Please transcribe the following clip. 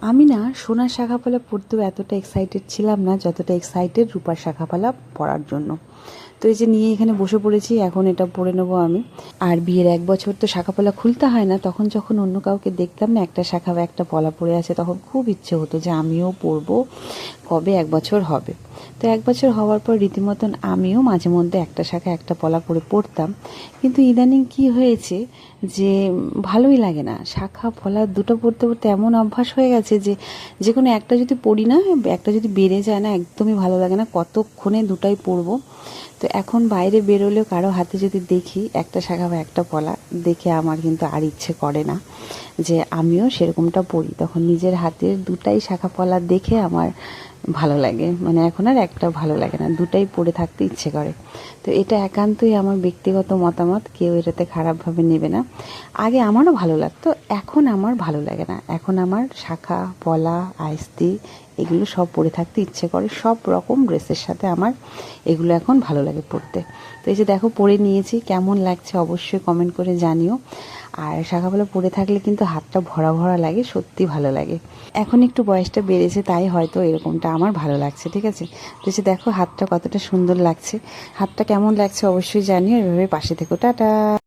আমি না সোনার শাখাপালা পরতেও এতটা এক্সাইটেড ছিলাম না যতটা এক্সাইটেড রূপার শাখাপালা পরার জন্য। তো এই যে নিয়ে এখানে বসে পড়েছি, এখন এটা পরে নেবো আমি। আর বিয়ের 1 বছর তো শাখাপালা খুলতে হয় না, তখন যখন অন্য কাউকে দেখতাম না একটা শাখা বা একটা পলা পরে আছে, তখন খুব ইচ্ছে হতো যে আমিও পরবো, কবে 1 বছর হবে। তো 1 বছর হওয়ার পর রীতিমতন আমিও মাঝে মধ্যে একটা শাখা একটা পলা করে পরতাম। কিন্তু ইদানিং কি হয়েছে যে ভালোই লাগে না, শাখা পলা দুটো পরতে পরতে এমন অভ্যাস হয়ে গেছে যে যে কোনো একটা যদি পরি না, একটা যদি বেড়ে যায় না, একদমই ভালো লাগে না, কতক্ষণে দুটাই পরবো। তো এখন বাইরে বেরোলেও কারো হাতে যদি দেখি একটা শাখা বা একটা পলা, দেখে আমার কিন্তু আর ইচ্ছে করে না যে আমিও সেরকমটা পরি। তখন নিজের হাতের দুটাই শাখা পলা দেখে আমার ভালো লাগে, মানে এখন আর একটা ভালো লাগে না, দুটাই পরে থাকতে ইচ্ছে করে। তো এটা একান্তই আমার ব্যক্তিগত মতামত, কেউ এটাতে খারাপভাবে নেবে না। আগে আমারও ভালো লাগতো, এখন আমার ভালো লাগে না। এখন আমার শাখা পলা আইস্তি এগুলো সব পরে থাকতে ইচ্ছে করে, সব রকম ড্রেসের সাথে আমার এগুলো এখন ভালো লাগে পরতে। তো এই যে দেখো পরে নিয়েছি, কেমন লাগছে অবশ্যই কমেন্ট করে জানিও। আর শাখাপলা পরে থাকলে কিন্তু হাতটা ভরা ভরা লাগে, সত্যি ভালো লাগে। এখন একটু বয়সটা বেড়েছে তাই হয়তো এরকমটা আমার ভালো লাগছে, ঠিক আছে। তো এই যে দেখো হাতটা কতটা সুন্দর লাগছে, হাতটা কেমন লাগছে অবশ্যই জানিও, এভাবে পাশে থেকো, টাটা।